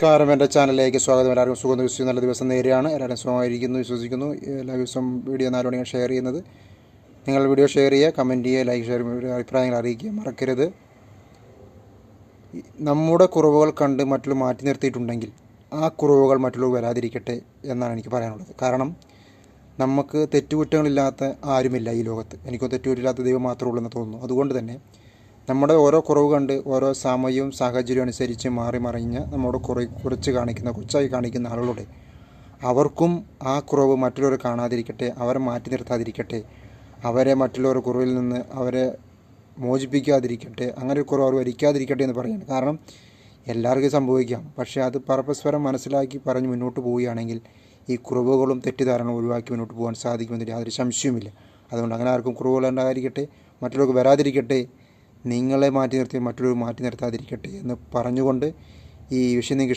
നമസ്കാരം, എൻ്റെ ചാനലിലേക്ക് സ്വാഗതം. എല്ലാവർക്കും സുഖം ദിവസം നല്ല ദിവസം നേരെയാണ്. എല്ലാവരും സുഖമായിരിക്കുന്നു വിശ്വസിക്കുന്നു. എല്ലാ ദിവസവും വീഡിയോ 4 മണിയാണ് ഷെയർ ചെയ്യുന്നത്. നിങ്ങൾ വീഡിയോ ഷെയർ ചെയ്യുക, കമൻറ്റ് ചെയ്യുക, ലൈക്ക് ഷെയർ ചെയ്യുക, അഭിപ്രായങ്ങൾ അറിയിക്കുക മറക്കരുത്. നമ്മുടെ കുറവുകൾ കണ്ട് മറ്റുള്ളവർ മാറ്റി നിർത്തിയിട്ടുണ്ടെങ്കിൽ ആ കുറവുകൾ മറ്റുള്ളവർ വരാതിരിക്കട്ടെ എന്നാണ് എനിക്ക് പറയാനുള്ളത്. കാരണം നമുക്ക് തെറ്റുകുറ്റങ്ങളില്ലാത്ത ആരുമില്ല ഈ ലോകത്ത്. എനിക്കും തെറ്റുകുറ്റമില്ലാത്ത ദൈവം മാത്രമേ ഉള്ളൂ എന്ന് തോന്നുന്നു. അതുകൊണ്ട് തന്നെ നമ്മുടെ ഓരോ കുറവ് കണ്ട് ഓരോ സമയവും സാഹചര്യവും അനുസരിച്ച് മാറി മറിഞ്ഞ് നമ്മോട് കൊച്ചായി കാണിക്കുന്ന ആളുകളുടെ അവർക്കും ആ കുറവ് മറ്റുള്ളവർ കാണാതിരിക്കട്ടെ, അവരെ മാറ്റി നിർത്താതിരിക്കട്ടെ, അവരെ മറ്റുള്ളവരുടെ കുറവിൽ നിന്ന് അവരെ മോചിപ്പിക്കാതിരിക്കട്ടെ, അങ്ങനെ ഒരു കുറവ് അവർ വരിക്കാതിരിക്കട്ടെ എന്ന് പറയുന്നത്. കാരണം എല്ലാവർക്കും സംഭവിക്കാം. പക്ഷേ അത് പരസ്പരം മനസ്സിലാക്കി പറഞ്ഞ് മുന്നോട്ട് പോവുകയാണെങ്കിൽ ഈ കുറവുകളും തെറ്റിദ്ധാരണകളും ഒഴിവാക്കി മുന്നോട്ട് പോകാൻ സാധിക്കുമെന്നതിൽ യാതൊരു സംശയവുമില്ല. അതുകൊണ്ട് അങ്ങനെ ആർക്കും കുറവുകൾ ഉണ്ടാകാതിരിക്കട്ടെ, മറ്റുള്ളവർക്ക് വരാതിരിക്കട്ടെ, നിങ്ങളെ മാറ്റി നിർത്തി മറ്റുള്ളവർ മാറ്റി നിർത്താതിരിക്കട്ടെ എന്ന് പറഞ്ഞുകൊണ്ട് ഈ വിഷയം നിങ്ങൾക്ക്